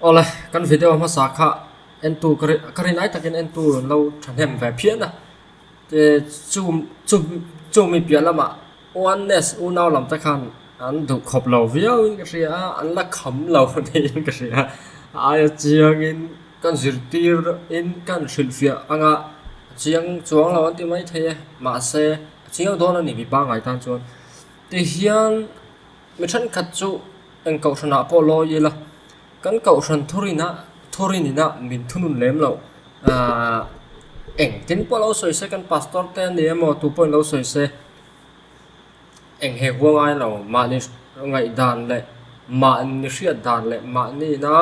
Ola kan video ma sa kha en tu kari nai takin en tu lo thanem ve phian na te chu mi pia lama oneness u naw lam ta khan an du khop lo viau in ka ria an la kham lo ni in ka ria ai chiang in kan zirtir in kan shilfia anga chiang chuang lo an ti mai the ma se chiang don ani bi ba ngai tan chuan te hian mi than khat chu en ko thana po lo yela kan cậu sân thurinina min thunun lem lo eng tin po lo soi se kan pastor te ni mo tu po lo soi se eng he huang ai lo ma ni ngai dan le ma ni riat dan le ma ni na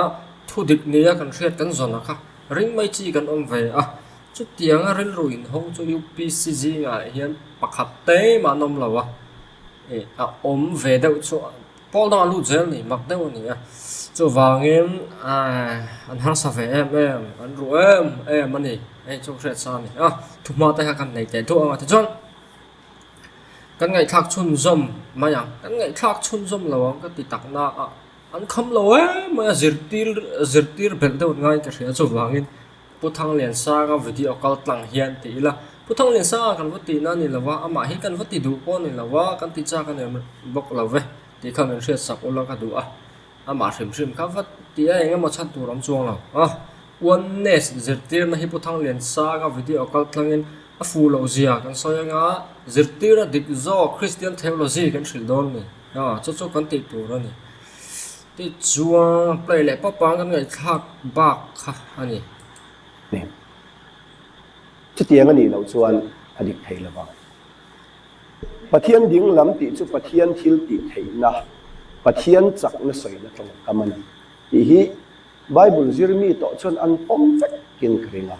thu dik ni kan riat kan zona kha ring mai chi kan om ve a chu tiang a ril ruin hong chu UPCG nga hian pakhat te ma nom lo wa e a om ve deuh chu Paul da lu zel ni mak deuh ni a chu wangin an har sa ve em an ru em ani ei chu hret sa ni a thuma ta kan nei te thu anga te chon kan ngai thak chun zom ma yang kan ngai thak chun zom lawang ka ti tak na a an kham lo ma zirtir bel deuh ngai ka hria chu wangin puthang lian sa ga video call tlang hian ti la puthang lian sa kan vati na ni lawa ama hi kan vati du po ni lawa kan ti cha kan bok love ti khan an hriat sak ola ka du a ama hrim kha vat ti a enga ma chan turam chuang lo a oneness zirtir na hi puthang lian sa ga video call tlangin a fu lo zia kan soyanga zirtir a dik zo Christian theology kan hril don ni chu kan ti tur ani ti chuang play le pa pang kan ngai thak bak kha ani chu tiang ani lo chuan adik thei lawa pathian ding lam ti chu pathian thil ti thei na pathian chak na soi na tong kamana ti hi bible zirmi to chon an pom fek kin kringa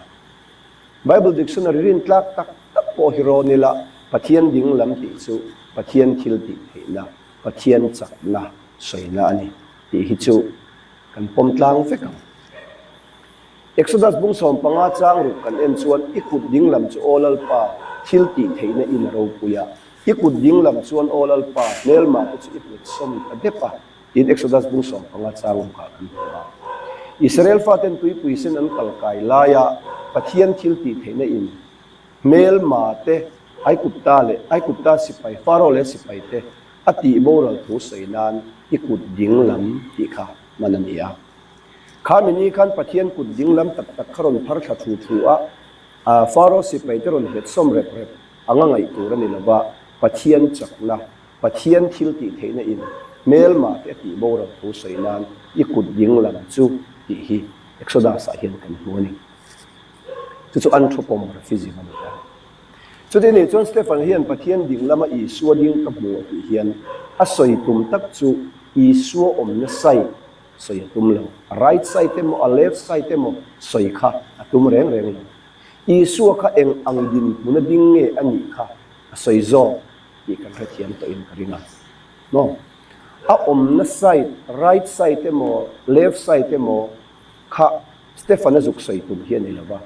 bible dictionary rin tlak tak tak po hiro nila pathian ding lam ti chu pathian thil ti thei na pathian chak na soi na ani ti hi chu kan pom tlang fek Exodus bung som panga chang ru kan en chuan ikut ding lam chu olal pa thil ti thei na in ro puya ikut ding lam chuan olal pa nel ma chu ikut som adepa in Exodus bung som panga chang ru ka kan ba Israel faten tui puisen an kalkai laya pathian thil ti thei na in mel ma te ai kutta sipai faro le sipai te ati boral thu seinan ikut ding lam ti kha manania khamini khan pathian kut ding lam tak tak kharon phar tha thu thu a faro sipai te ron het som rep anga ngai tur ani lawa pathian chakna pathian thil ti theina in mel ma te ti boral thu seinan ikut ding lam chu ti hi Exodus a hian kan hmoni chu anthropomorphy ji man ta chu de ne John Stephen hian pathian ding lama I suwa ding ka bu ti hian a soi tum tak chu I suwa om na sai soi tum lo right side te mo a left side te mo soi kha atum reng lo I suwa kha eng ang din muna ding nge ani kha soi zo I kan thiam to in karina no a om na side right side te mo left side te mo kha Stephen azuk soi tum hian ni lawa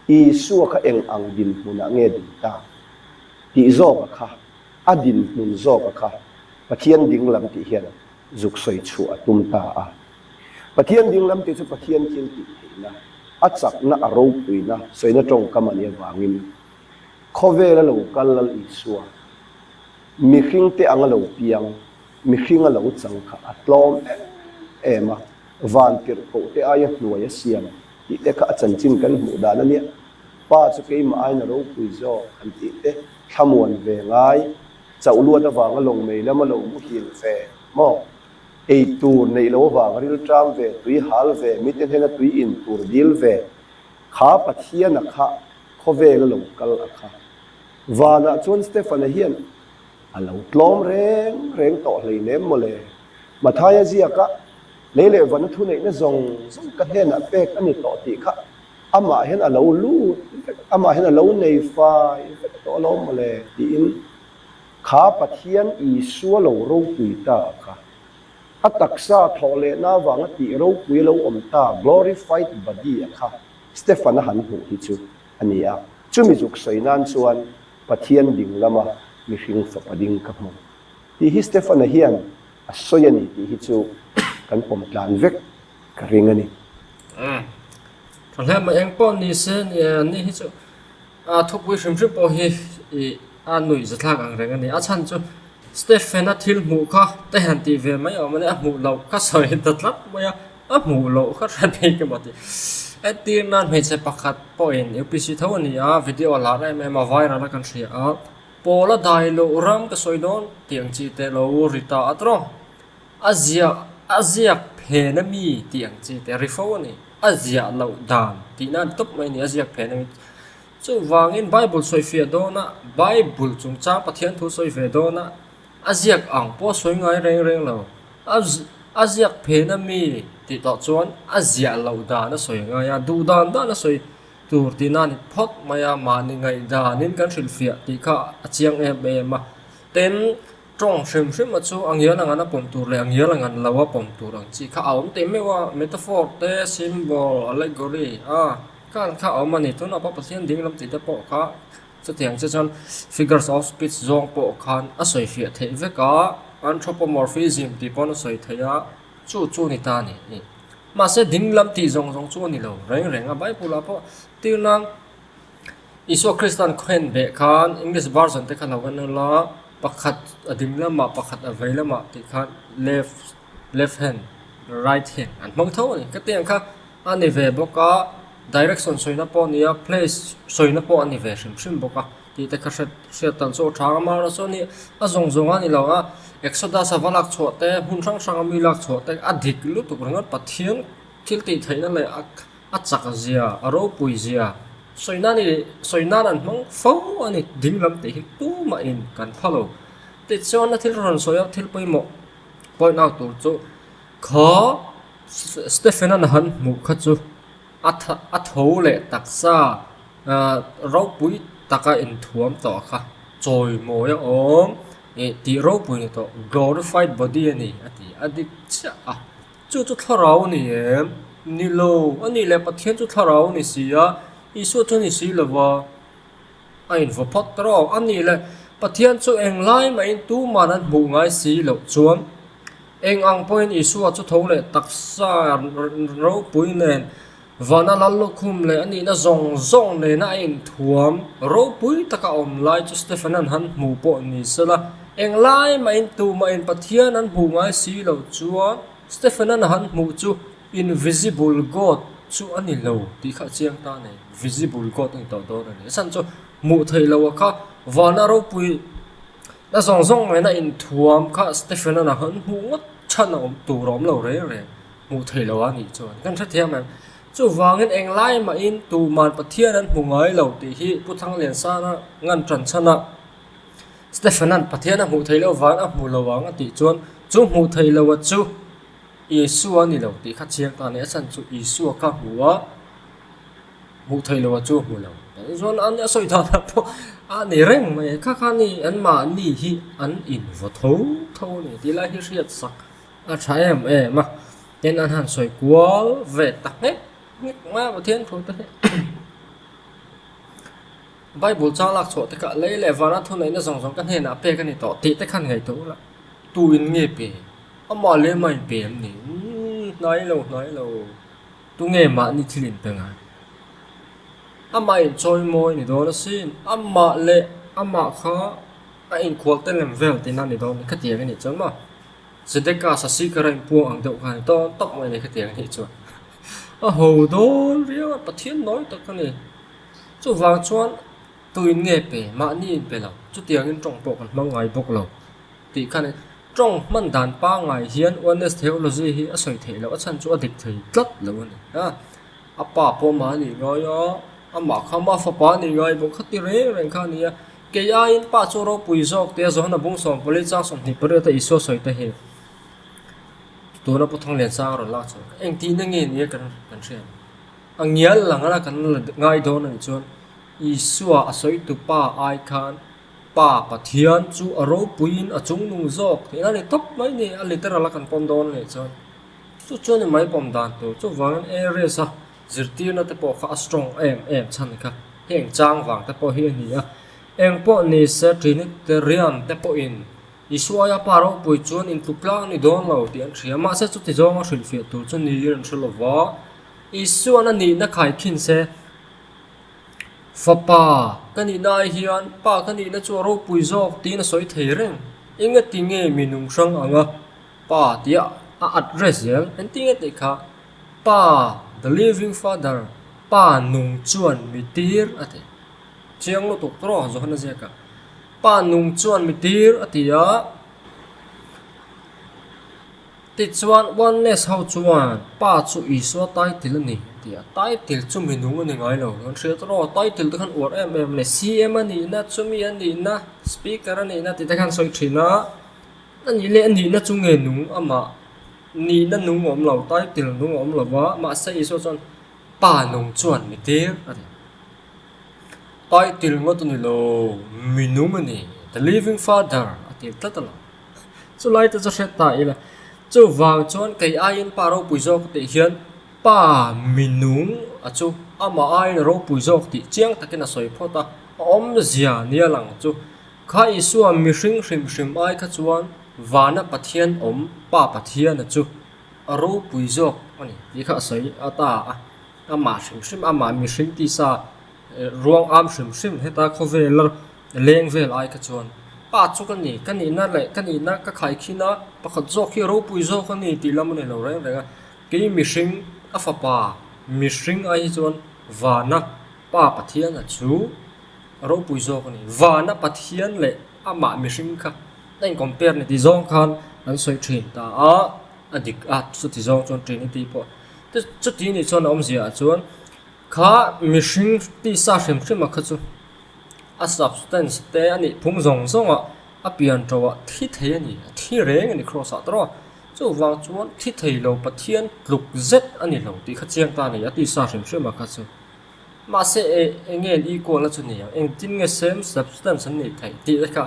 I suwa kha eng ang din muna nge din ta ti zo ka kha adin mun zo ka kha pathian ding lam ti hian zuk soi chu atum ta a pathian ding lam ti chu pathian kin ti na achak na aro puina soina tong kamania wangin khovela lo kalal I suwa mi khing te angalo piang mi khing alo chang kha atlom ema van kir ko te aya hnuaya siam ti te kha chan chin kan mu da na nia pa chu ke ma ai na ro pui zo kan ti te thamuan ve ngai chaulu da wanga long mei lama lo mu hil fe mo ei tur nei lo wang ril tram ve tui hal ve miten hena tui in tur dil ve kha pathian a kha khove lo kal a kha wana chon Stephen hian alo tlom reng to hlei nem mole mathaya zia ka lele wan thu nei na zong ka hena pek ani to ti kha ama hen alo lu ama hen alo nei fa to lo mole ti in kha pathian I suwa lo ro pui ta kha ataksa thole na wanga ti ro pui lo om ta glorified body kha Stephen han hu hi chu ania chumi juk soinan chuan pathian ding lama mi hring fa pading ka mo ti hi Stephen hian a soyani ti hi chu kan pom tlan vek ka ringani thằng em mà em pon ni sen ni hi chu thúc vui shim shim po hi nui za thak ang reng ani chan chu Stephen thil mu kha te han ti ve mai mane mu lo kha soi tat lat maya mu lo kha ran pe ke mati ti nan me che pakhat point UPC thawani video la ra me ma viral kan sia pola dai lo ram ka soi don tiang chi te lo rita atro azia phena mi tiang chi te rifoni azia lo dan ti nan top mai ni azia phena mi chu wangin bible soi fia dona bible chung cha pathian thu soi ve dona aziak ang po soi ngai reng lo aziak phena mi ti to chuan azia lo da na soi ngai ya du dan da na soi tur ti nan phot maya mani ngai da nin kan hril fia ti kha achiang e ma ten trong shim ma chu angya lang ana pom tur le angya lang an lawa pom tur ang chi kha aum te me wa metaphor te symbol allegory kan kha aum ani tu na pa pathian ding lam ti te po kha chu tiang chu chan figures of speech zong po khan a soi fia the ve ka anthropomorphism ti pon soi thaya chu ni ta ni ma se ding lam ti zong chu ni lo reng a bible a po ti nang iso christian khen be khan english version te khan lo la pakhat ading lama pakhat avai lama ti khan left hand right hand an mong tho ni ka tiang kha ani ve boka direction soina po nia place soina po ani ve shim boka ti te kha set tan so thang ma ra so ni a zong ani lo exodus avalak chote hun sang mi lak chote adik lu tu rangat pathian thil ti thaina le a chak zia aro pui zia soina nan mong fo ani dinglam te hi tu ma in kan follow te chona thil ron soya thil poi mo point out tur chu kho Stephen an han mu kha chu a tho le taksa ro pui taka in thuam to kha choi mo ya om ti ro pui ni to glorified body ani ati adik cha chu tharau ni em ni lo ani le pathian chu tharau ni sia isu tu ni si lawa ain vo pot tro ani le pathian chu eng lai ma in tu manan bu ngai si lo chuan eng ang point isu chu tho le taksa ro pui nen vana lallo khum le ani na zong le na in thuam ro pui taka om lai chu Stephen an han mu po ni sala eng lai ma in tu ma in pathian an bu ngai si lo chuan Stephen an han mu chu invisible god chu ani lo ti kha chiang ta ne visible god ang to do ne san chu mu thei lo kha vana ro pui na zong me na in thuam kha Stephen an han hu ngot chan om tu rom lo re mu thei lo ani chu kan tha thiam em chu wangin eng lai ma in tu man pathian an hu ngai lo ti hi puthang len sa na ngan tran chana Stephen an pathian a mu thei lo wan a mu lo wang ati chuan chu mu thei lo wa chu Yesu ani lo ti kha chiang ta ne san chu Yesu ka huwa mu thei lo chu mu lo zon an a soi ta po ani reng mai kha ni an ma ni hi an in vo tho ni ti la hi riat sak a thai ma ten an han soi kwal ve tak ne ma pathian thu ta Bible cha lak cho te ka le vana thu nei na zong kan he na pe kan ni to ti te khan ngai to la tu in nge pe ama le mai pe ni nói lo tu nghe mà ni thilin pe nga ama in choi moi ni do na sin ama le ama kha a in khol te lem vel te na ni do ni khatia ni chang ma sedeka sa si ka rai pu ang do khan to tok mai ni khatia ni chu a ho do ria pathian nói to ka ni chu wang chuan tu in nge pe ma ni in pe lo chu tiang in trong po kan mangai bok lo ti khan trong man dan pa ngai hian honest theology hi a soi thei lo a chan chu adik thei tlat lo ni a pa po ma ni ngai a ma khama fa pa ni ngai bo khati reng kha ni ke ya in pa chu ro pui jok te zo na bung som poli cha som ni pare ta iso soi ta he tu na puthang len sa ro la chu eng ti na nge ni kan sem ang yal lang ala kan ngai do na chuan isua a soi tu pa ai khan pa pathian chu aro puin achung nu zok te ani top mai ni a literal kan pom don le chu chu ni mai pom dan tu chu wang area sa zirti na te po kha strong em chan kha heng chang wang te po hi ni a eng po ni sa trinitarian te po in Isua paro pui chuan in tukla ni don lo ti an thria ma se chu ti zonga hril fiat tur chu ni ran threlova Isua na ni na khai khin se Fapa kani nai hian pa kani na chu ro pui zok ti na soi thei reng inga tinge minung sang anga pa tia a address yel en tinge te kha pa the living father pa nung chuan mitir ate chiang lo tok tro zo hana zeka pa nung chuan mitir atia ti chuan oneness how chuan pa chu iswa title ni tia title chu minung ani ngai lo an thria tro title te khan or em le cm ani na chumi ani na speaker ani na ti te khan soi thina ani le ani na chu nge nung ama ni na nung om lo title nung om lo wa ma se iswa chuan pa nung chuan mitir ati title ngot ni lo minung ani the living father ati tatala chu lai ta cha ta ila chu wang chuan kai ain paro puizok te hian pa minung achu ama ain ro puizok ti chiang takena soi phota om zia nia lang chu kha isua mi hring hrim hrim ai kha chuan wana pathian om pa pathian achu ro puizok ani ti kha soi ata ama hrim hrim ama mi hring ti sa ruang am hrim hrim heta khovelar leng vel ai kha chuan pa chu kan ni na le kan ni na ka khai khina pakhat zo khi ro pui zo kan ni ti lam ne lo reng renga ke mi hring a fa pa mi hring ai chuan wana pa pathian a chu ro pui zo kan ni wana pathian le ama mi hring kha nên compare ne ti zong khan an soi thin ta a adik at su ti zong chuan trinity po te chu ti ni chuan om zia chuan kha mi hring ti sa hrim hrim a kha chu a substance te ani phung zong zonga a pian tawa thi thei ani thi reng ani cross atro chu wang chuan thi thei lo pathian tluk zet ani lo ti kha chiang ta ni ati sa hrim hrim a kha chu ma se engel equal la chu ni eng tin nge same substance ani thei ti kha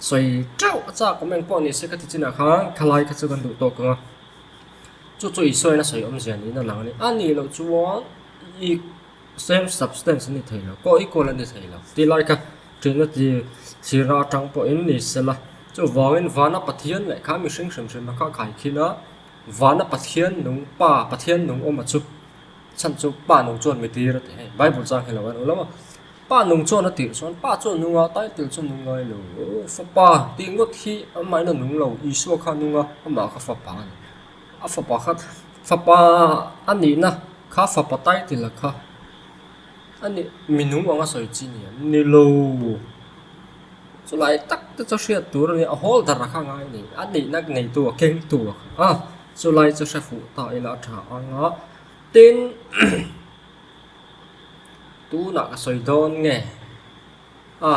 soi trau cha comment po ni se ka ti china kha khalai kha chu kan du to ka chu chu i soi na soi om zia ni na lang ani ani lo chuan i same substance ni thei lo ko equal ani thei lo ti lai ka trin ti sira tang po in ni sela chu wangin wana pathian le kha mi hring hrim hrim kha khai khina wana pathian nung pa pathian nung oma chu chan chu pa nung chuan mi tir te bible chang hello an ulama pa nung chuan ati chuan pa chu nunga title chu nungai lo fa pa ti ngot hi amai na nung lo isu kha nunga ama kha fa pa a fa pa kha fa pa ani na kha fa pa title kha ani minung anga soi chi ni lo chu lai tak te cho sia tur ni a hol dar kha ngai ni ani nak nei tu keng tu a chu lai cho sa fu ta ila tha anga tin tu na ka soi don nge a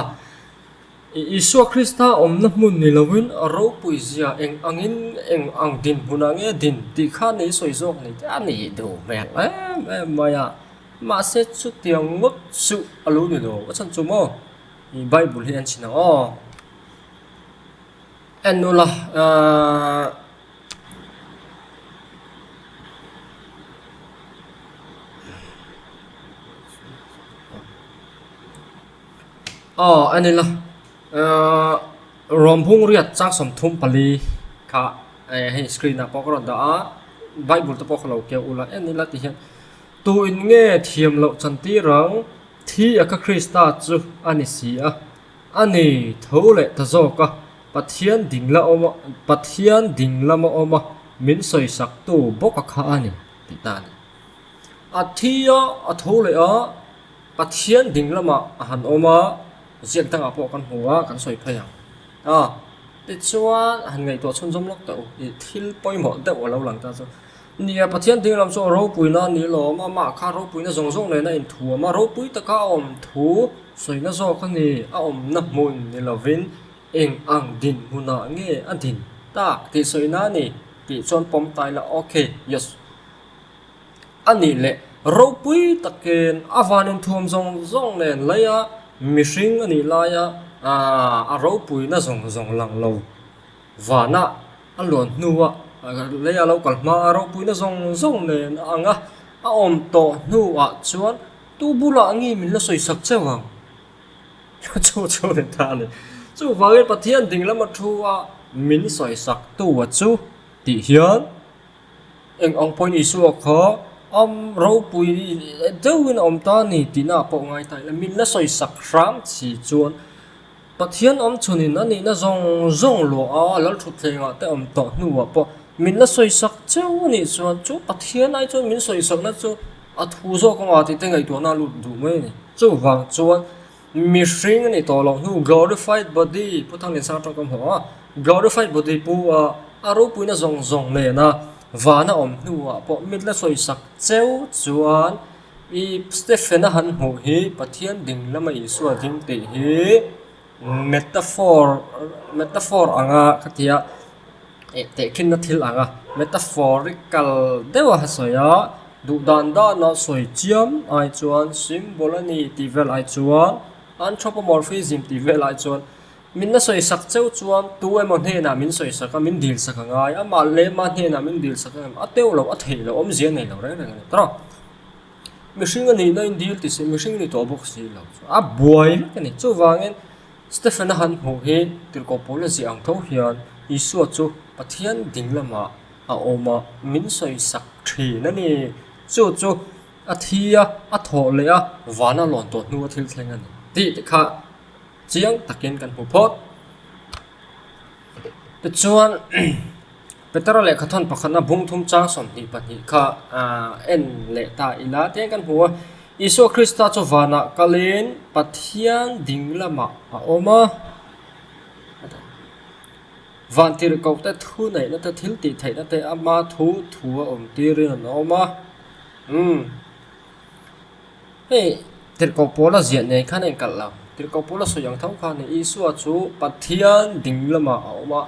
Isu Krista om na mun ni lawin ro puizia eng angin eng ang din hunange din ti kha nei soi zok ni ani do mek maya ma se chu tiang ngot su alu ni do chan chu mo i bible hi an china o enula anila rompung riat chak som thum pali kha he screen na pokron da bible to pokhlo ke ula enila ti hian tu in nge thiam lo chanti rang thi aka krista chu ani si a ani thole ta zo ka pathian dingla oma min soi sak tu boka kha ani ti ta ni a thia a thole a pathian dinglama han oma ziak tang apo kan huwa kan soi phayang ti chuan han ngai to chun jom lok ta i thil poimo da wala lang ta chu nia pathian dinglam so ro puina ni lo ma kha ro puina zong le na in thu ma ro pui ta ka om thu soi na zo kha ni a om na mun ni lovin eng ang din huna nge adin ta ti soi na ni ti chon pom tai la okay yes ani le ro pui taken avanin thum zong len laya mishing ani laya a ro pui na zong lang lo wana alon nuwa leya lo kalma ro pui na zong len anga a om to nuwa chuan tu bula ngi min la soi sak chawang chu le ta le chu wangin pathian ding lama thuwa min soi sak tu chu ti hian eng ong point isu kho ro pui deuin ta ni tina po ngai tai la min la soi sak ram chi chuan pathian chunin ani na zong lo a lal thu thenga te to nuwa po min la soi sak cheu ni chuan chu pathian ai chuan min soi sak na chu a thu zo ko nga ti te ngai to na lu du mai ni chu wang chuan mi hring ni to lo nu glorified body puthang ni sa tong kam ho glorified body pu a ro pui na zong le na vana nuwa po min la soi sak cheu chuan i Stephen han ho hi pathian ding lama isu ding te hi metaphor anga khatia te kin na thil anga metaphorical dewa hasoya du dan da na soi chiam ai chuan symbol ani ti vel ai chuan anthropomorphism ti vel ai chuan min na soi sak cheu chuan tu emon he na min soi sak min dil sak ngai ama le ma he na min dil sak ateu lo a thei lo om zian nei lo re re tra mishing ani na in dil ti se mishing ni to box si lo a boy ani chu wangin Stephen han ho he tir ko policy ang tho hian isu chu pathian dinglama a oma min soi sak thi na ni chu a thia a tho le a wana lon to nu thil thleng ani ti kha chiang takin kan hu phot te chuan petrol le khathon pakhana bung thum chang som ni pani kha en le ta ila te kan hu isu krista chu wana kalin pathian dinglama a oma van tir ko te thu nei na te thil ti thai na te ama thu om tirin an oma hey tir ko pola zian nei khan en kal law tir ko pola so yang thau khan ni isu chu pathian dinglama a oma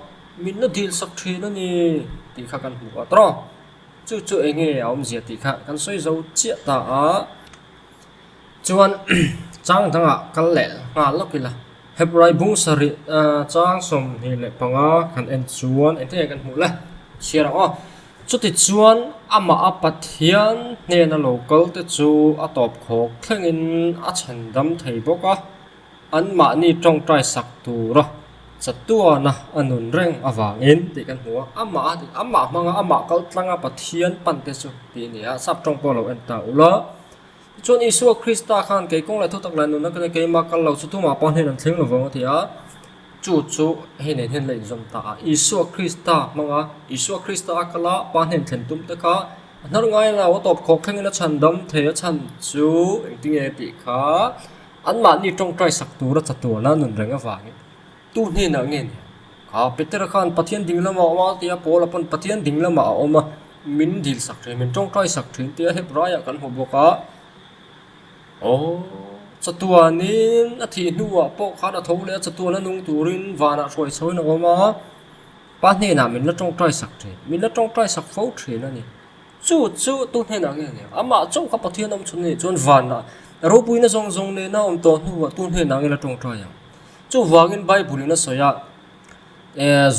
min na dil sak thi na ni ti kha kan hu atro chu enge om zia ti kha kan soi zo chia ta a chuan chang thanga kal le nga lokila Hebrai bung sari chang som ni le panga kan en chuan en te kan hu la shira o chuti chuan ama apathian ne na local te chu atop khok thlengin a chandam thei boka an ma ni tong trai sak tu ro chatua na anun reng awangin ti kan hu ama manga ama kal tlanga pathian pan te chu ti ni a sap tong polo en ta ula chuan isu krista khan ke kong la thu tak la nu na ke ma kal lo chu tu ma pon hen an thleng lo wang thia chu hen hen le zom ta isu krista manga isu krista kala pan hen thlen tum ta kha nar ngai la wa top khok kheng na chan dam the chan chu ting e ti kha an ma ni tong trai sak tu ra chatu na nun renga wangi tu ne na nge ni kha peter khan pathian dinglama ma tia pol apon pathian dinglama oma min dil sak the min tong trai sak thin tia hebraya kan hu boka chatua nin a thi nuwa po khana tho le chatua na nung turin wana roi choi na oma pa ne na min la tong trai sak the min la tong trai sak fo the na ni chu tu ne na nge ni ama chong kha pathian am chun ni chon wana ro pui na zong ne na om to nuwa tu ne na nge la tong trai ya chu wangin bible na soya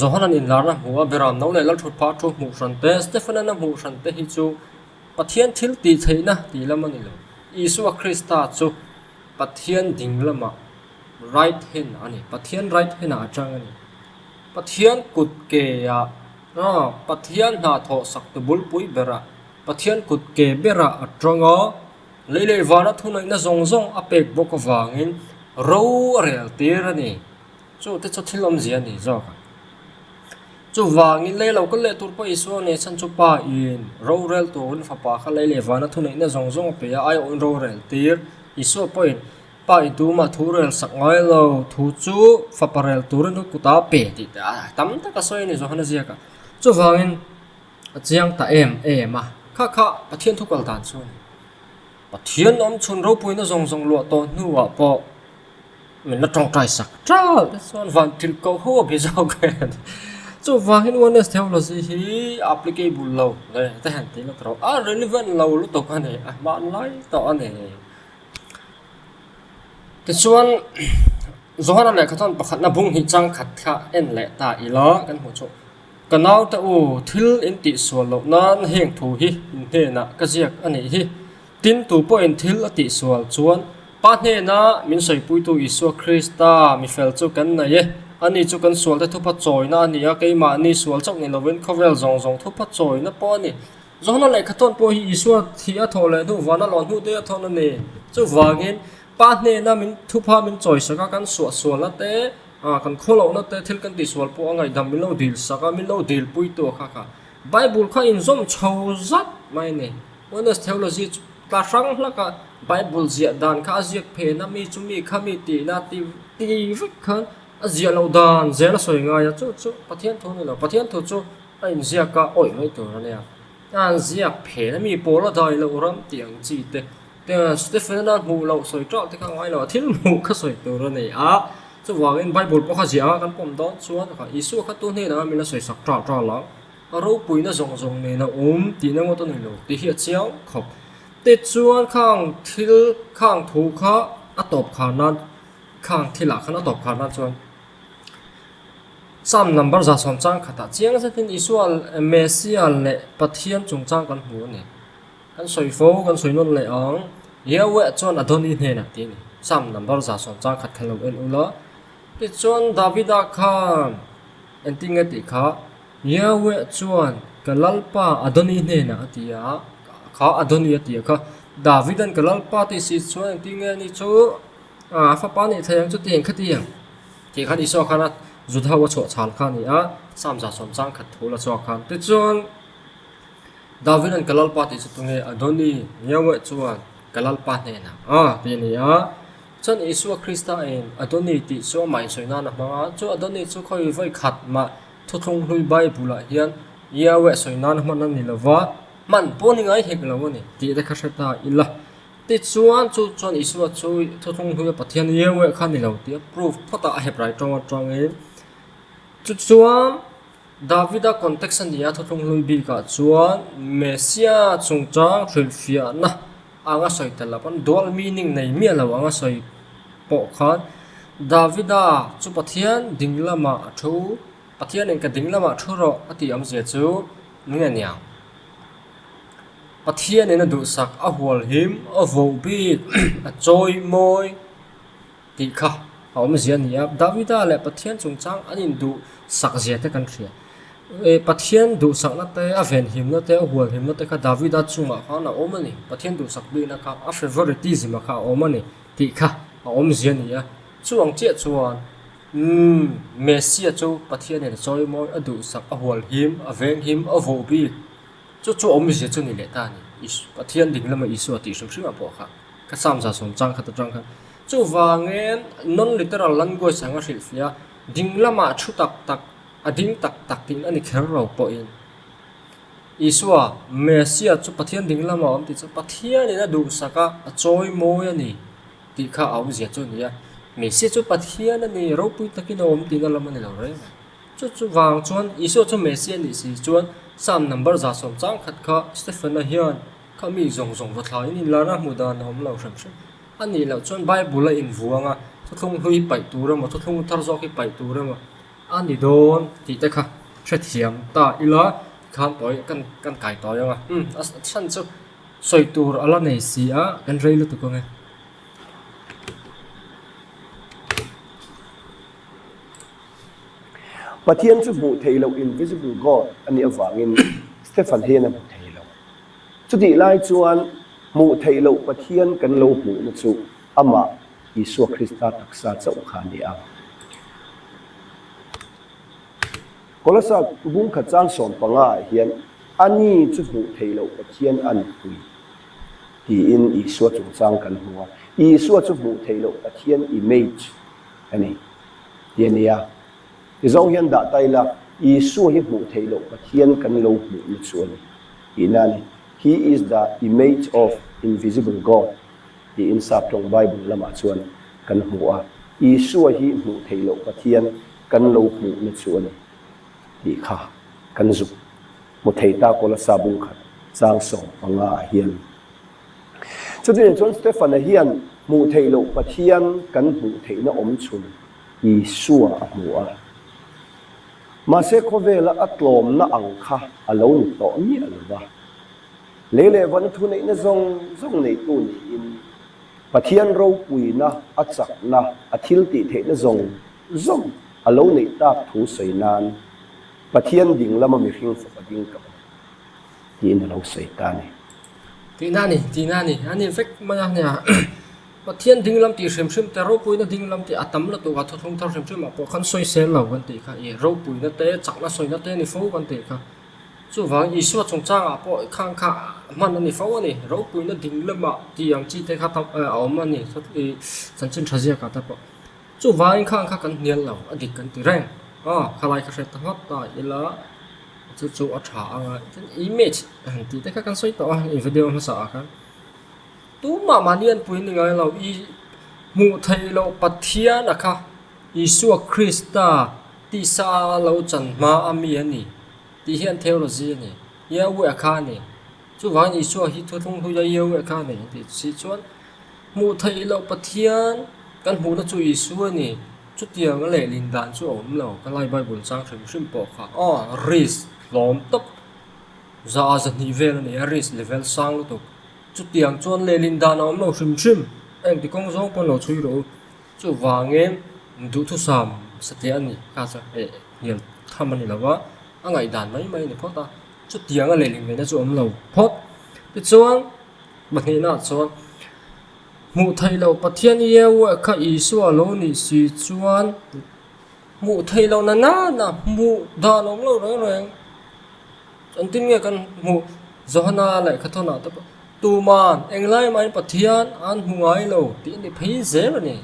zohanan in lar na huwa beram no le la thut pa thu mu san te stephen na mu san te hi chu pathian thil ti theina ti lamani lo isu krista chu pathian dinglama right hand ani pathian right hand a chang ani pathian kut ke ya pathian na tho sak tu bul pui bera pathian kut ke bera atronga lele wana thunai na zong apek bok wangin ro rel tir ani chu te chu thilom zia ni zo chu wangin le lo ko le tur pa isu ne chan chu pa in ro rel turun fa pa kha lele wana thunai na zong pe ya ai on ro rel tir isu point pa itu ma thurel sak ngai lo thu chu fa parel turun ku ta pe ti ta tam ta ka soi ni zo hana zia ka chu wangin chiang ta ma kha pathian thukal dan chu pathian om chun ro pui na zong lo to nuwa po min na tong trai sak tra son van til ko ho bi zo ka chu wangin honest theology hi applicable lo le ta han ti na tro relevant lo to ka ne ma lai to ane te chuan zohana le khathon pakhat na bung hi chang khat kha en le ta ila kan hu chu kanau ta thil in ti sual lo nan heng thu hi he na ka ziak ani hi tin tu po en thil ati sual chuan pa hne na min soi pui tu isu krista mi fel chu kan na ye ani chu kan sual te thu phat choi na ani a keima ani sual chok ni lovin khovel zong zong thu phat choi na po ani zona le khaton po hi isu thi a thole du wana lon hu te a thon ani chu wangin pa ne na min thu pha min choi saka kan sual na te kan kholo na te thil kan ti sual po angai dam min lo dil saka min lo dil pui to kha kha bible kha in zom chho zat mai ne honest theology ta sang la ka bible zia dan kha ziak phe na mi chu mi kha mi ti na ti vik khan azia lo dan zela soi nga ya chu pathian thon lo pathian tho chu ain zia ka oi mai to na ya an zia phe na mi pola dai lo ram tiang chi te Stephen na mu lo soi tra te ka ngai lo thil mu kha soi to ro nei a chu wangin bible po kha zia kan pom don chuan kha isu kha tu ne na mi la soi sak tra la ro pui na zong ne na ti na ngo to nei lo ti hi chiao khop te chuan khang thil khang thu kha atop kha na khang thila kha na top kha na chuan sam number za som chang khata chiang sa tin isual mesial le pathian chung chang kan hu ne kan soi fo kan soi non le ang yawe chuan adoni ne na ti ni sam number za som chang khat khalo en ula ti chuan davida khan enting ati kha yawe chuan kalalpa adoni ne na atia kha adoni atia kha davidan kalalpa ti si chuan enting ni chu fa pa ni thayang chu tiang khatiang ti khan iso khana Zudha wa cho chal khan ni a sam za som chang khat thula cho khan te chuan David an kalal pa ti chu tunge adoni yawe chuan kalal pa ne na ti ni a chan Isu Krista en adoni ti so mai soina na ma chu adoni chu khoi vai khat ma thuthung hlui bible hian yawe soina na man ni lawa man poni ngai hek lawa ni ti da khashata illa ti chuan chuan Isu chu thuthung hlui pathian yawe khan ni lo ti proof phota a hebrai tong in chuan Davida context ania thothung hlui bi ka chuan Mesia chungchang thrilfia na anga soitala pan dual meaning nei mi lo anga soi po khan Davida chu pathian dinglama thu pathian en ka dinglama thu ro ati am je chu nge nia pathian en du sak a hwal him a vo bi a choi moi ti kha om zian nia Davida le pathian chungchang anin du sak zia te kan thria pathian du sak na te aven him na te hwal him na te kha Davida chunga kha na omani pathian du sak bi na kha a favoritism kha omani ti kha om zian nia chuang che chuan Mesia chu pathian ne choi moi adu sak a hwal him aveng him avo bi chu om zia chu ni le ta ni pathian ding lama isu ati sum sima po kha ka sam za som chang kha ta chang kha chu wangen non literal language anga rilfia dinglama thu tak ading tak tin ani kher ro po in iswa Mesia chu pathian dinglama om ti chu pathian ina du saka a choi moi ani ti kha om zia chu nia Mesia chu pathian ani ro pui takin om ti na lam ani lo re chu wang chuan isu chu Mesia ni si chuan sam number za som chang khat kha Stephen hian kha mi zong wa thlai ni la na mu dan om lo sam ani lo chuan bible in vuanga thuthung hui pai tura ma thuthung thar zo ki pai tura ma ani don ti te kha thre thiam ta ila khan toy kan kai toy anga san chu soi tur ala nei si a kan reilu tu ko nge pathian chu bu theilo invisible God ani awangin Stephen hena bu theilo chu di lai chuan mu theilo pathian kan lo bu na chu ama Isu Krista taksa chau khani a kolasa bung kha chang som panga hian ani chu bu theilo pathian an pui ti in Isu chung chang kan huwa Isu chu bu theilo pathian image ani yenia izong hian da taila Isu hi bu theilo pathian kan lo bu ni chuan inani he is the image of invisible God di insap trong Bible lama chuan kan hua Isu hi mu theilo pathian kan lo mu na chuan di kha kan zu mu theita kola sabung khat chang song anga hian chudin chon Stephen hian mu theilo pathian kan mu theina om chun Isu a hua ma se khovela atlom na angkha alo ni to ni alwa lele wan thu nei na zong nei tu ni in pathian ro pui na achak na athil ti the na zong alo nei tak thu sei nan pathian ding lama mi hring fa ding ka tin alo sei ta ni ti na ni ani fek ma nya pathian ding lam ti shem shem te ro pui na ding lam ti atam la to ga tho thong thar shem shem ma po khan soi sel lo kan ti kha e ro pui na te chak na soi na te ni fo kan ti kha chu wang i su chung chang a po khang kha man ni fo ni ro pui na ding lam ma ti yang chi te kha tam a man ni so e san chen thazia ka ta po chu wang khang kha kan nial lo adik kan ti reng khalai kha se ta hot ta ila chu a tha anga image ti te kha kan soi to i video ma sa kha tu mà manian pui ni ngai lo i mu thai lo pathia na kha Isu Krista ti sa lo chan ma ami ani ti hian theology ani ya we kha ni chu wang Isu hi thu thung hu ya we kha ni ti si chuan mu thai lo pathian kan hu na chu Isu ani chu tiang le lin dan chu om lo ka lai bible chang thrim po kha ris lom top za ni vel ni ris level sang lo to chút tiếng chuan lê linh đàn ông lâu sim sim anh thì công giống con lâu chui rồi chú vàng em đủ thu sàm sát tiền này cả sao nhiều tham ăn này là quá ngày đàn mấy này phốt ta chút tiếng lê linh về nó chú ông lâu phốt thì chuan bật nghe nó chuan mụ thầy lâu bát thiên yêu cả ý xua lâu này suy chuan mụ thầy lâu na mụ đàn ông lâu rồi anh tin nghe con mụ Johanna lại khát thon nào tập tu man eng lai mai pathian an hungai lo ti ni phei zel ni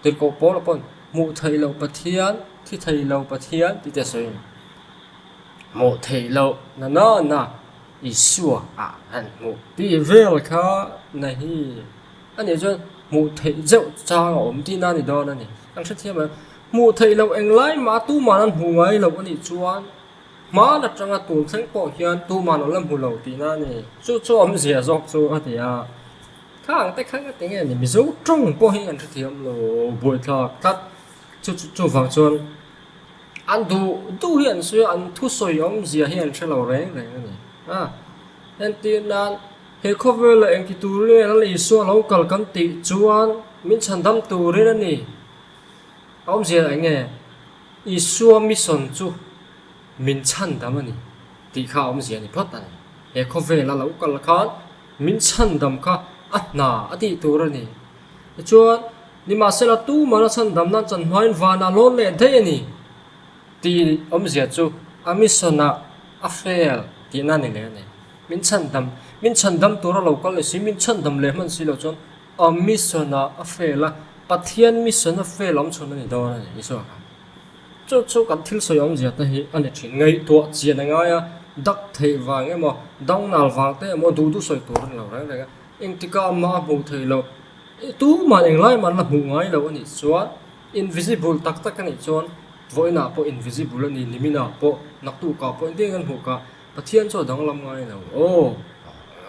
te ko pol pon mu thai lo pathian thi thai lo pathian ti te soi mu thai lo na Isu an mu ti vel kha nahi ani jo mu thai zeu cha om ti na ni do na ni ang se thiam mu thai lo eng lai ma tu man an hungai lo ani chuan mà là trong tu sinh bỏ hiền tu mà nó làm hù lầu tí na nè chú ông dìa dọc chú ở thì khang tay khang cái tiếng này mình giấu trong bỏ hiền thì thiam lo buổi thọ cắt chú vàng chuan anh tu hiền suy anh thu soi ông dìa hiền sẽ lầu rèn này anh tiền nan he cover là anh tu lên nó lấy số lâu cần cần tị chuan mình chân đâm tu lên nè ông dìa anh nghe Isu mission chú min chan dam ani ti kha om zia ni phot ani e kho ve la lo kal khan min chan dam kha na ati tur ani chuan ni ma se la tu ma na chan dam na chan hmain wa na lon le the ani ti om zia chu amisona affair ti na ni le ani min chan dam tur lo kal le si min chan dam le man si lo chuan amisona affair la pathian mission affair lam chun ani do ani iso chú cần thiếu soi ông gì thế hi anh ấy ngay tuổi gì này ngay đắc thầy vàng em mà đong nào vàng thế mà đủ soi tuổi nào đấy anh thì có mà bù thầy lâu tú mà anh lại mà là bù ngay lâu anh ấy xóa invisible tắc cái này chọn vội nào po invisible anh ấy mình nào po nặc tu cả po anh tiếng anh hụt cả bắt thiên cho đong làm ngay lâu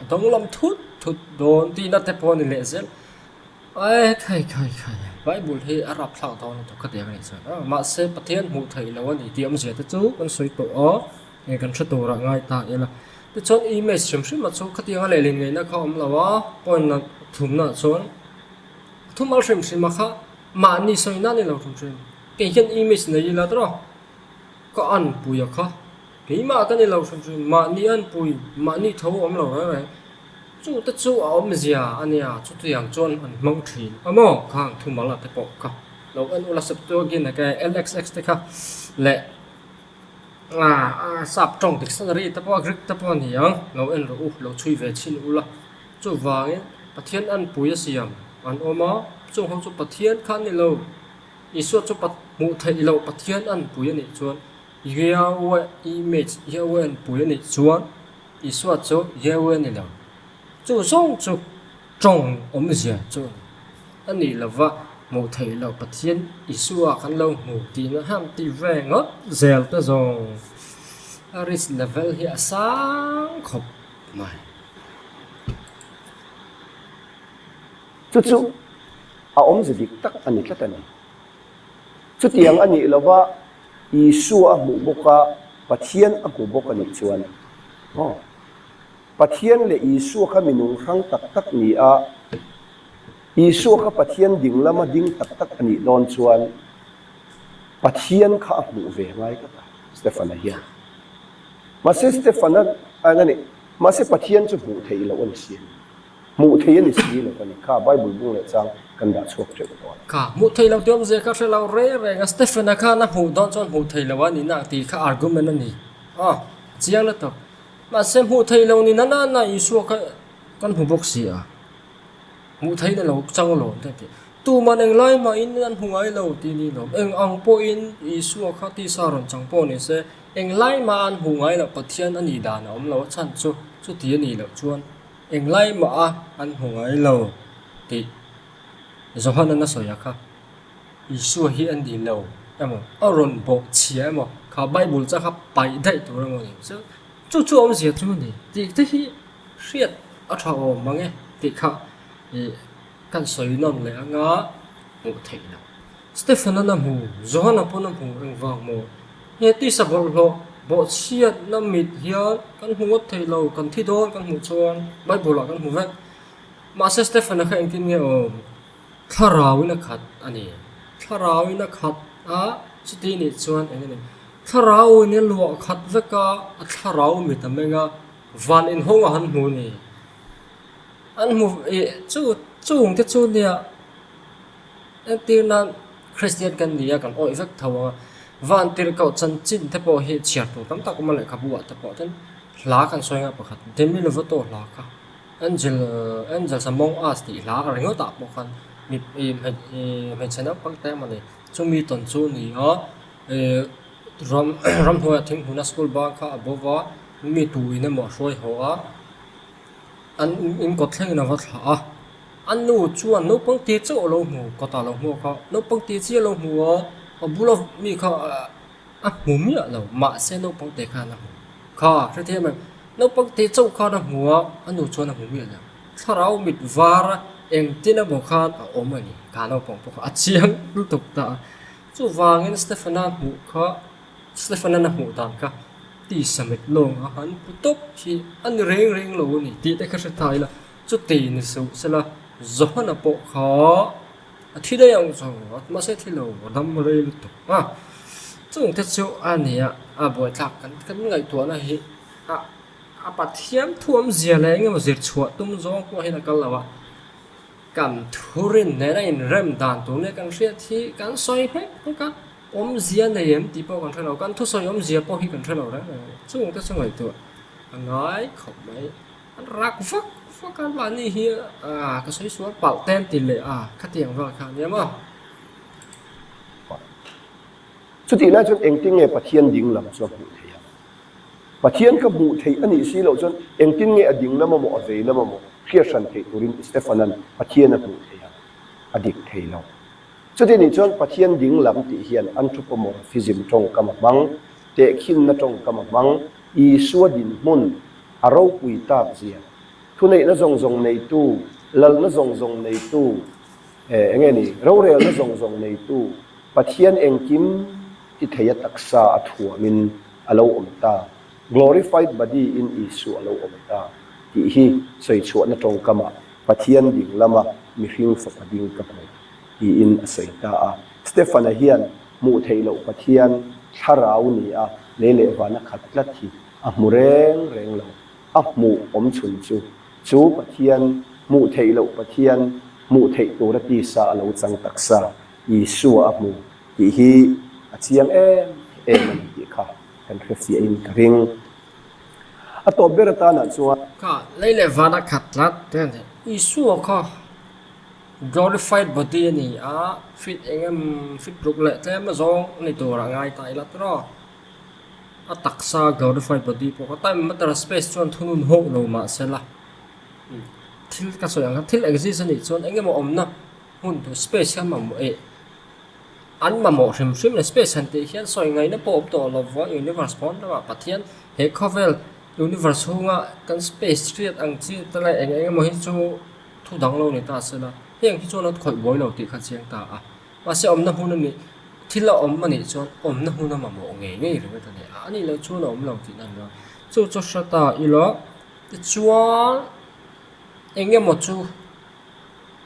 đong làm thút đồn thì nó tập po này lệ rất khai Bible hi Arab thao tao to ka te ni sa ma se pathian mu thei lo ani tiam je ta chu kan soi to e kan thatu ra ngai ta ela te chon image shim ma chu ka ti nga le ling ngai na kha om lawa point na thum na chon thum al shim ma kha ma ni soi na ni lo thum shim ke hian image nei la tro ka an pu ya kha ke ma ka ni lo shim ma ni an pui ma ni tho om lo ra chú tất chú ông gì anh à chú tôi yang chọn anh mong thìn amo khang thu mal là thế bộ cả lâu anh ula sập tôi kia này cái LXX thế cả lệ sập trong dictionary thế bộ Greek thế bộ này lâu anh rồi lâu chui về chín ula chú vàng ấy bắt thiên anh bùi siam anh oma chú không chú bắt thiên khăn này lâu Isu chú bắt mu thầy lâu bắt thiên anh bùi này chuan Yahweh image Yahweh anh bùi này chuan Isu chú Yahweh này lâu chú sống chú trồng ôm gì chú anh ấy là vợ một thầy là bát thiên Isu khăn lâu một tí nó ham tí về ngót dèo tới rồi Aris level hiện sáng khóc mày chú ôm gì tắc anh ấy cái này chú tiếng anh ấy là vợ Isu mu boka bát thiên mu boka này chuan pathian le Isu kha minung khang tak ni a Isu kha pathian ding lama ding tak ani don chuan pathian kha mu ve ngai ka Stefana hian ma se Stefana angani ma se pathian chu mu thei lo on si mu thei ani si lo kan kha Bible bung le chang kan da chok che ko cả một thầy lâu tiêm gì các thầy lâu rẻ rẻ cái Stephen kha nó hủ đón cho một thầy lâu anh nãy thì các argument anh à chiang là tập mà xem một thầy lâu ni nó isu cái con hủ bốc xì à một thầy nó lâu trăng lâu thế thì tu mà anh lại mà in anh hủ ấy lâu thì ni lâu anh ang po in isu các tí sao rồi chẳng po ni sẽ anh lại mà anh hủ ấy là bắt thiên anh đi đàn ông lâu chăn chú tiền ni lâu chuan anh lại mà anh hủ ấy lâu thì Zohan na soya ka isu hi an di lo amo aron bo chia mo ka Bible cha ka pai dai tu mo ni so chu om sia tu ni ti hi riat a tha o mangi ti kha kan soi non le anga mo thei na Stephen na mu Zohan na pon mu ang wang mo he ti sa bol lo bo chia na mit hian kan hu thei lo kan thi don kan hu chuan Bible kan hu vek ma se Stephen na kha ang tin nge o Tharau na khat ani tharau na khat a chuti ni chuan engani tharau ni lo khat veka a tharau mi tamenga van in honga han mu ni an mu e chu te chu nia ti na Christian kan dia kan oi vek thawa van tir kau chan chin te po hi chiar tu tam tak ma le khabuwa te po ten hla kan soinga pakhat demi lo voto hla ka angel samong as ti hla ka ringo ta po kan mi chana pang te mani chumi ton chu ni a ram hoa thing huna school ba kha abova mi tu ina mo roi ho a an in ko thleng na wa thla a an nu chuan no pang ti chu lo mu ko ta lo mu kha no pang ti chi lo mu a bulo mi kha a mu mi lo ma se no pang te kha na kha re the ma no pang ti chu kha na mu an nu chuan na mu mi la tharau mit vara eng tina bo khan a omani kano pong po a chiang lu tok ta chu wangin Stefana na hu dan ka ti samit long a han putok hi an reng lo ni ti te kha thai la chu ti ni su sala zohana po kha a thi da yang so ma se thi lo dam re lu tok a chung te chu ania a bo tak kan ngai to na hi a pathiam thuam zia le nge ma zir chua tum zo ko hi na kal lawa kan thurin ne na in rem dan tu ne kan ria thi kan soi he ka om zia ne yem ti po kan thalo kan thu soi om zia po hi kan thalo ra chung ta chung ai tu ngai khop mai an rak vak kan ba ni hi ka soi suar pau ten ti le kha tiang wa kha ne ma chu ti na chu eng ting nge pathian ding lam chu mu thei pathian ka mu thei ani si lo chon eng tin nge ading lama mo avei lama mo Christian thei turin Stefanan pathian na mu thei adik thei lo chu ti ni chon pathian ding lam ti hian anthropomorphism tong kama bang te khin na tong kama bang I suadin mun aro pui tap zia thu nei na zong nei tu lal na zong nei tu enge ni ro rel na zong nei tu pathian engkim ti theya taksa athua min alo omta glorified body in isu alo omta ti hi soi chu na tong kama pathian ding lama mi hring fa pading ka pai ti in asaita a Stefana hian mu theilo pathian tharau ni a lele wana khatlat hi a mureng reng lo a mu om chun chu pathian mu theilo pathian mu thei tura ti sa alo chang taksa isu a mu ti hi a chiang em ti kha kan khfi in ring a to berata na chuan ka leile vana khatlat ten isu kha glorified body ni fit engem fit bruk le tlem zong ni to ra ngai tai la tro a taksa glorified body po ka time matter space chuan thunun ho lo ma sela thil ka so yang thil exist ni chuan engem om na hun to space ha ma mo an ma mo hrim le space han te hian soi ngai na pop to lo wa universe pon na pathian he khovel universe hunga kan space street ang chi tala engem mo hi chu thu dang lo ni ta sela heng hi chuan khoi boi lo ti kha chiang ta ma se om na hun ni thila om mani chuan om na hun ma mo nge nge ri ta ne ani lo chu na om lo ti nan na chu shata ilo ti chuan engem mo chu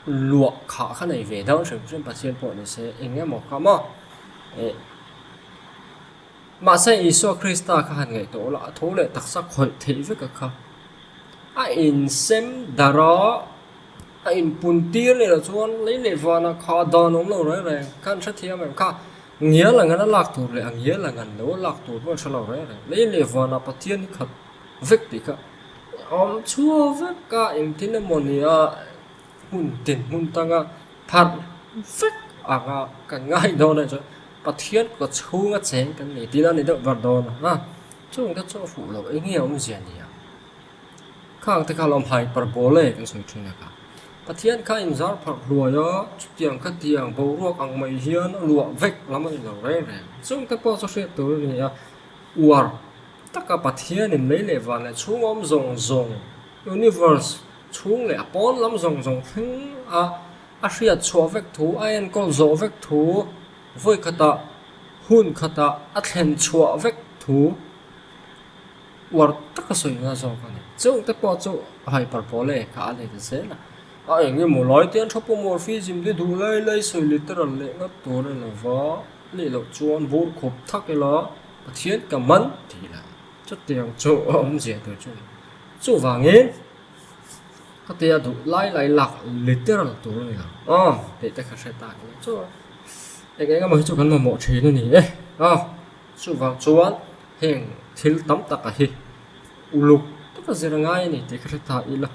luộc khá khá này về đâu rồi chúng ta xem bộ này sẽ anh em một cái mà mà sẽ Isu Christa kha han ngai to la tho le taksa khoi thei ve ka kha a in sem daro a in puntir le chuan lấy le vana kha da nom lo re kan tha thiam em kha nghĩa là ngana lak tur le nghĩa là ngan lo lak tur mo chalo re lấy le vana pathian khat vek ti kha om chua vek ka in tinamonia hun tin hun tanga phat vek anga ka ngai do na cho pathian có chung chén cái này tí nữa được vật đồ ha chung cái chỗ phụ lộc ấy nghe ông gì à khang thì khang làm hai parabole cái số chuyện này cả pathian khai in zar phật lùa đó tiếng cái tiếng bầu ruột ăn mày hiền lùa vek lắm rồi rồi chung cái bao số chuyện tôi này à war tất cả pathian in lấy lệ vào này chung om rong universe chung lệ pon lắm rong à xia chua vek thu ai có zo vek thu với khata hun khata athen chua vek thu war taka soi nga zo ka ni chung te po chu hyperbole ka ale de se na a eng mo loi tian tropomorphism de du lai soi literal le nga to le la wa le lo chuan bur khop thak la pathian ka man thì là chút tiền chu om je to chu wangin ka te du lai lak literal to le la để ta khai ta chu cái mà chúng cần một chế nữa nhỉ chú vào chuan hình thiếu tấm tắc à hi lục tất cả gì là ngay này thì cái thà là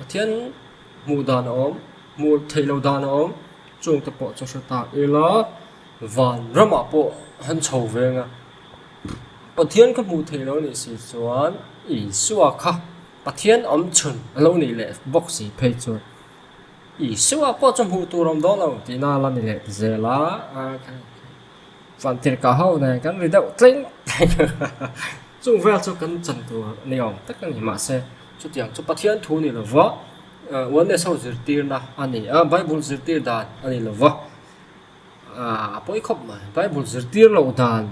thiên mù đàn ốm mù thầy lâu đàn ốm chúng ta bỏ cho ta là vạn râm ạ bộ hắn chầu về nga thiên cái mù thầy lâu này xí chuan ý xua kha thiên ấm chun lâu này lệ bốc xí phê chuan ý xua bộ trong hù tu rồng đó lâu thì na là này lệ dễ lá phần tiền cả hậu này cái người đậu tính dùng về cho cái chân tu này tất cả những mã xe cho tiền cho bắt thiên thu này là vợ vấn đề sau dự tiền là anh này Bible dự tiền đàn anh này là vợ bối khóc mà Bible dự tiền lậu đàn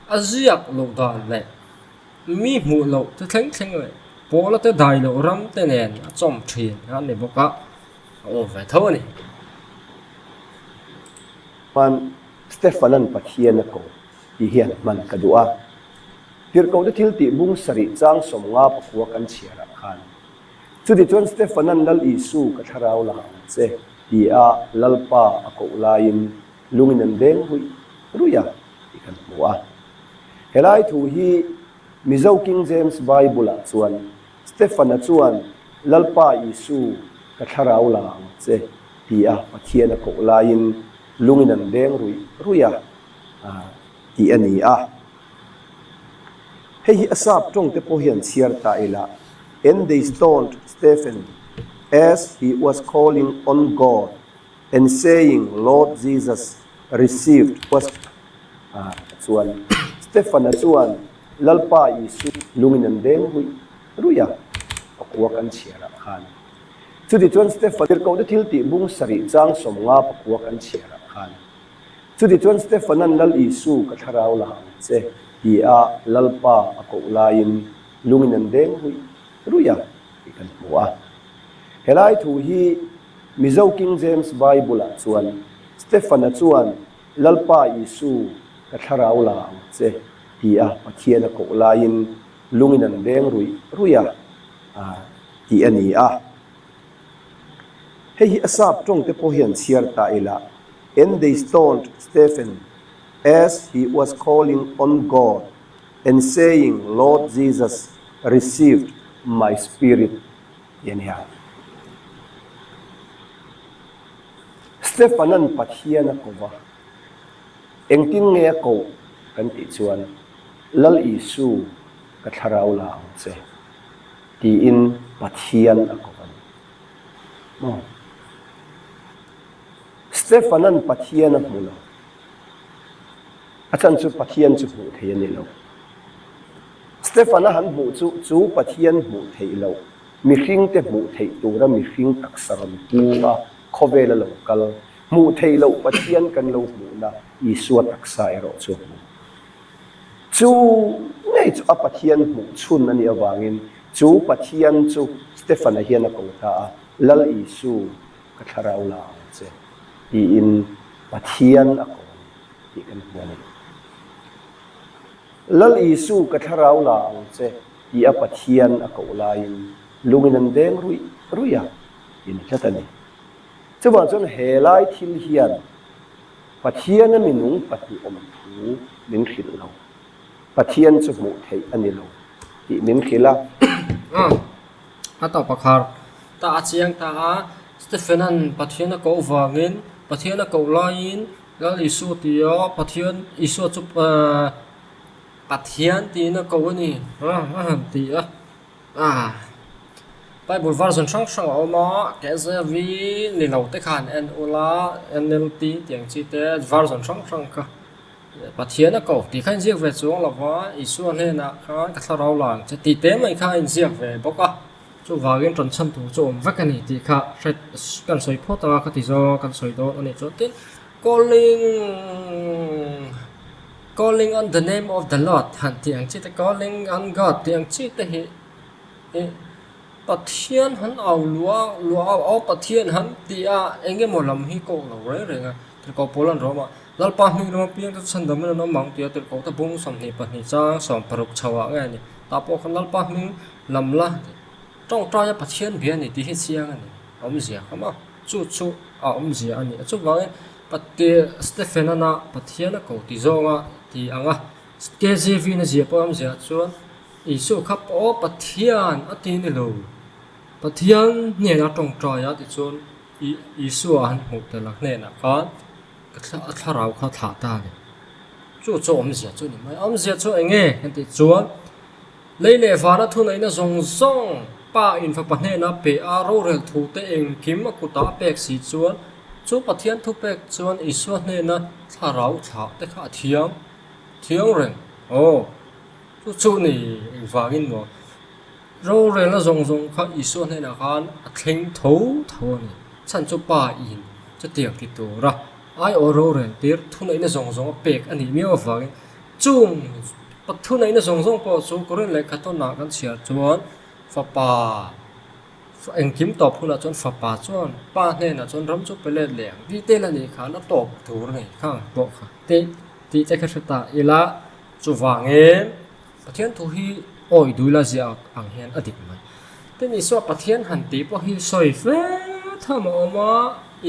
Asia lậu đàn này mi mù lậu tôi thánh rồi bố là tới đại lậu rắm tới nền trong thuyền anh này bốc á phải thôi này man Stephanan pathian ko ti hian man kadua tir ko de thil ti bung sari chang som nga pakwa kan chiara khan chu di chuan Stephanan lal isu ka tharau la che ti a lalpa ako lain lungin an deng hui ruya ikan muwa helai thu hi Mizo King James Bible chuan Stephana chuan lalpa isu ka tharau la che ti a pathian ako lain lungin an deng ruya ti ani a hei asap trong te po hian chiar ta ila and they stoned Stephen as he was calling on God and saying Lord Jesus received was chuan Stephen chuan lalpa isu lungin an deng ruya akwa kan chiara khan chu di chuan Stephen tir ko de thil ti bung sari chang som nga pakwa kan chiara khan chu di chuan Stephanan lal isu ka tharau la che ti a lalpa ako lain lungin an deng ruya ikan muwa helai thu hi Mizo King James Bible chuan Stephana chuan lalpa isu ka tharau la che ti a pathian ako lain lungin an deng ruya ti ani a hei asap trong te po hian chiar ta ila and they stoned Stephen as he was calling on God and saying Lord Jesus received my spirit yaniya Stephanan pathian ako ba engtin nge ko kan ti chuan lal isu ka tharau la che ti in pathian ako no Stephanan pathian mulo achan chu pathian chu mu thei ani lo Stephana han mu chu pathian mu thei lo mi hring te mu thei tura mi hring taksaram tura khovela lo kal mu thei lo pathian kan lo mu na isu taksa ero chu chu nei chu a pathian mu chun ani awangin chu pathian chu Stephana hian a ko ta lal isu ka tharau la che in pathian ako ti kan muani lal isu ka tharau la ang che i a pathian a ko lain lungin an deng ruya in chatani chuwa chon helai thil hian pathian a minung pati om thu min khil lo pathian chu mu thei ani lo ti min khila ta pakhar ta achiang ta Stephenan pathian ko wangin pathian ko lain lal isu tio pathian isu chu pathian ti na ko ni ti Bible version sang sang oma KJV ni lo te khan en ula NLT tiang chi te version sang sang ka pathian ko ti khan jiak ve chuang lawa isu ne na khan ka tharau lang che ti te mai kha in jiak ve boka chu wagin tron chan tu chu om vakani ti kha kan soi phota ka ti zo kan soi do ani chu tin calling on the name of the Lord han tiang chi te calling on God tiang chi te hi pathian han au lua au pathian han ti a enge molam hi ko lo re nga ter ko polan roma lal pa mi no piang ta san dam no mang ti ter ko ta bung som ni pa ni cha som paruk chawa nga ni ta po khan lal pa mi lam la trong tra ya pathian bia ni ti hi chiang ani om zia khama chu om zia ani chu wa patti Stephenana pathian ko ti zonga ti anga KJV na zia po om zia chuan isu khap o pathian ati ni lo pathian ne na tong tra ya ti chuan isu an mu te lak ne na khan ka tharau kha tha ta ni chu om zia chu ni mai om zia chu enge ti chuan leile fara thu nei na zong pa in fa pahne na pe a ro rel thu te eng kim ma ku ta pek si chuan chu pathian thu pek chuan isu ne na tharau tha te kha thiang reng chu ni wangin mo ro re la zong kha isu ne na khan a thleng tho ni chan chu pa in chu tiak ti tu ra ai o ro ren tir thu nei na zong pek ani mi o wangin chung pathu nei na zong po chu koren le kha to na kan sia chuan fa pa eng kim top phula chuan fa pa chuan pa ne na chuan ram chu pele leng vi te la ni kha na top tur nei kha bo kha te ti che kha ta ila chu wangin pathian thu hi oi duila zia ang hian adik mai te ni so pathian han ti po hi soi fe thama oma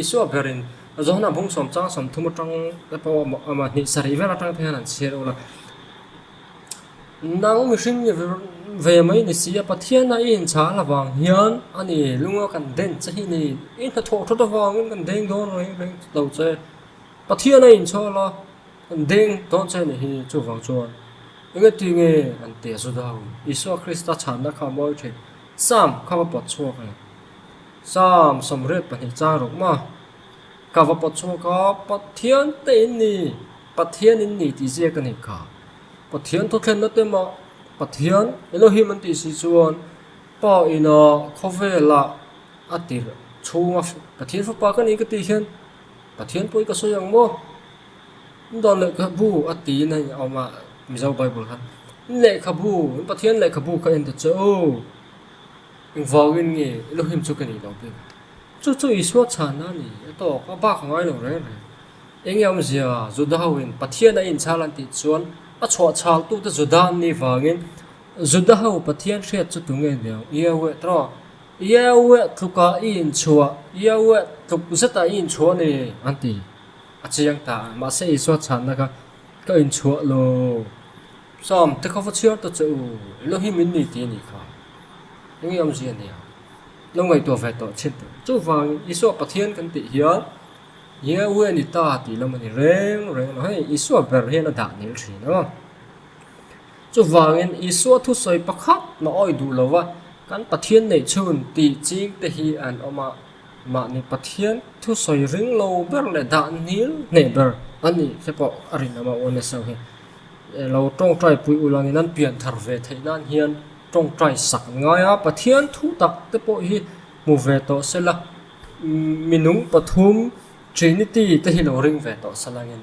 isu berin zona bung som chang som thumu tang te po ama ni sari vera tang phe han cher ola nang mi hring ve mai ni sia pathian na in cha la wang hian ani lunga kan den cha hi ni in tha tho tho wang kan deng don reng lo che pathian na in cha la kan deng don che ni hi chu wang chuan enge ti nge an te su dau isu Krista chan na kha moi the sam kha pa chu ka sam somret pa ni cha ro ma ka va pa chu ka pathian te ni pathian in ni ti je ka ni ka pathian to thlen na te ma pathian Elohim an ti si chuan pa ina khovela atir chunga pathian fa pa ka ni ka ti hian pathian poi ka so yang mo don le ka bu ati na ama mizo Bible khan le khabu pathian le khabu ka en ta cho in wangin nge Elohim chu ka ni lo pe chu isu cha na ni to ka ba khangai lo re engem zia Judahawin pathian a in chalan ti chuan a chho chal tu ta Judah ni wangin Judahaw pathian hriat chu tu nge leo Yawe thuka in chua Yawe thuk zeta in chua ni anti achiang ta ma se isu chan na ka in chua lo som te kha chiar ta chu Elohim in ni ti ni kha engem zia ni lo ngai to ve to chin chu wang isu pathian kan ti hian Yawe ni ta ti lo mani reng lo hai isu ber hian da ni thri no chu wangin isu thu soi pakhat na oi du lowa kan pathian nei chun ti ching te hi an oma ma ni pathian thu soi ring lo ber le da nil ne ber ani sepo arina ma one sau he lo tong trai pui ulang nan pian thar ve thainan hian tong trai sak ngaya pathian thu tak te po hi mu ve to sela minung pathum Trinity te hi lo ring ve to salangin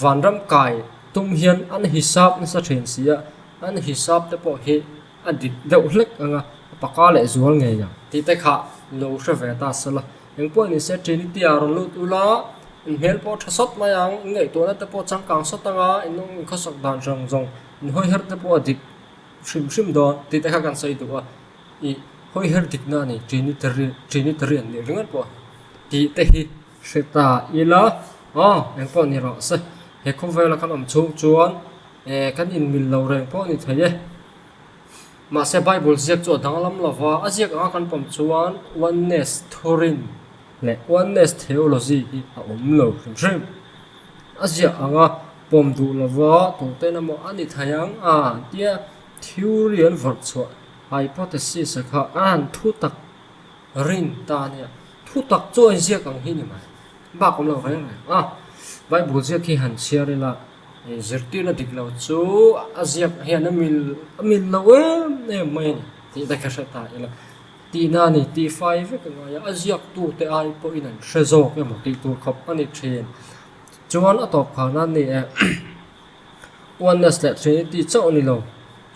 vanram kai tum hian an hisab na sa thin sia an hisab te po hi adit deuh hlek anga paka le zual nge ya ti te kha lo hre ve ta sala eng po ni se Trinity aron lut ula in hel po thasot ma yang ngei to na te po chang kang sotanga in nong khosak dan rong rong in hoi her te po dik shim do ti te kha kan sai tu a I hoi her dik na ni trinitary ni ringat po ti te hi seta ila en po ni ro se he ko vela kan om chung chuan kan in mil lo reng po ni thaye ma se bible ziak chu danglam lova aziak a kan pom chuan oneness thorin le oneness theology hi a lo shim azia anga pom du lova to te na mo ani thayang tia theory an virtual hypothesis kha an thu tak rin ta nia thu tak chu an ziak ang hi ni mai ba kom lo reng bible ziak hi han chiarela zirtina diklo chu aziak hian amil lo mai ni ti da kha ta ila ti na ni ti 5 ka nga ya aziak tu te ai po inan shezo ke mo ti tu khop ani thin chuan atop khana ni oneness le trinity chaw ni lo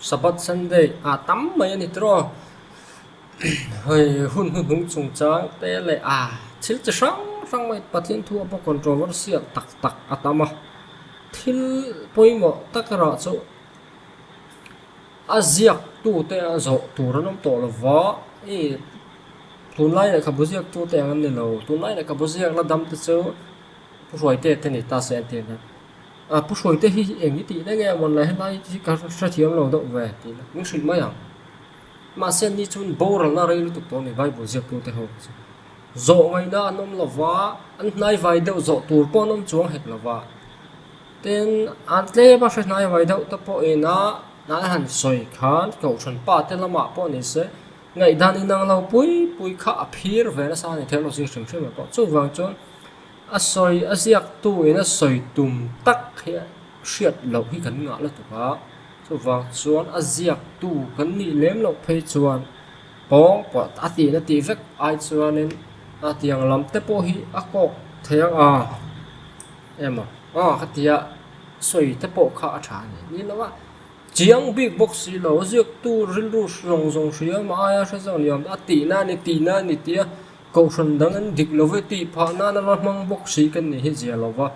sabat sunday tam mai ani tro hoi hun chung chang te le thil cha sang mai pathin thu apa controversy tak atama thil poimo takara chu aziak tu te zo turanom to lova tunlai na kabuziak tu te ang ni lo tunlai na kabuziak la dam te chu pushoi te ni ta sen te na pushoi te hi engi ti na nge mon lai lai ji ka sa thiam lo do ve ti na ning shin ma yang ma sen ni chun boral na rei lu tu to ni vai bu ziak tu te ho zo ngai na anom lova an nai vai deuh zo tur po nom chuang het lova ten antle ba sa nai vai deuh ta po ena na han soi khan ko than pa te lama po ni se ngai dan inang lo pui kha aphir ve na sa ni thelo sing sing sing po chu wang chon a soi a ziak tu ina soi tum tak khia shiat lo hi kan nga la tu ba chu wang chuan a ziak tu kan ni lem lo phei chuan pong po ati na ti vek ai chuan in tiang lam te po hi a kok theyang ema khatia soi te po kha a tha ni lo wa chiang big box si lo ziak tu ril ru rong rong ria ma ya sa zong yam ati na ni tia ko san dang an dik lo ve ti pha na mang box si kan ni hi zia lo wa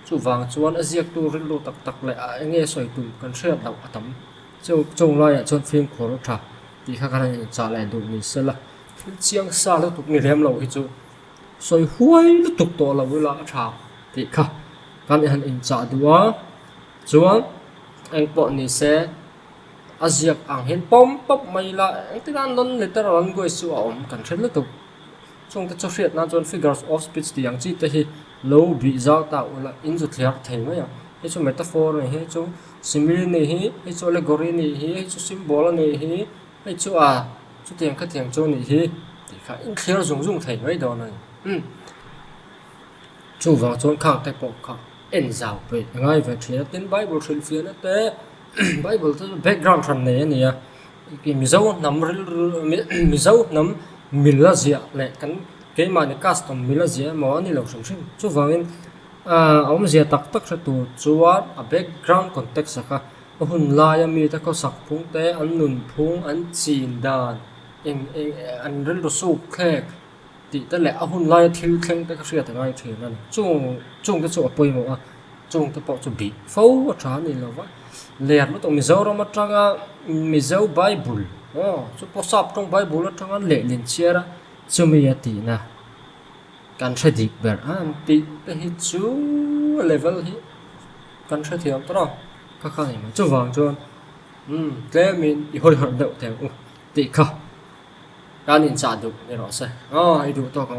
chu wang chuan a ziak tu ril ru tak le nge soi tum kan hriat lo atam chung lai chon phim khor tha ti kha kan cha lai du ni sela chiang sa lo tuk ni lem lo hi chu soi huai lu tuk to la wila tha ti kha kan han in cha duwa chuan anh po ni se aziak ang hen pom pop mai la ang tinan non literal goi su om kan thel lu tuk chung te chofriat na chon figures of speech ti yang chi te hi lo bi za ta ula in zu thliar thei ma ya he chu metaphor ne he chu simile ne he chu allegory ne he chu symbol ne he chu chu tiang kha tiang chu ni hi ti kha in clear zung thei mai do na chu wang chon khang te po kha en zau pe ngai ve thia tin bible thil fian te bible te background than ne ni ya ki mizo nam milazia le kan ke ma ni custom milazia mo ani lo sam sim chu wangin om zia tak sa tu chuan a background context kha hun la ya mi ta ko sak phung te an nun phung an chin dan an rel ro su khek ti ta le a hun la ya thil thleng te ka ria ta ngai thil nan chung te chu apoi mo chung te po chu bi fo a tha ni lo wa ler lo to mizoram atanga mizo bible chu po sap tong bible atanga le lin chiara chu mi ati na kan shadik ber ti te hi chu level hi kan sha thiam tro ka kha ni ma chu wang chon klemin I hoi hor deuh te ti kha kan in cha du ni ro se ai du to ka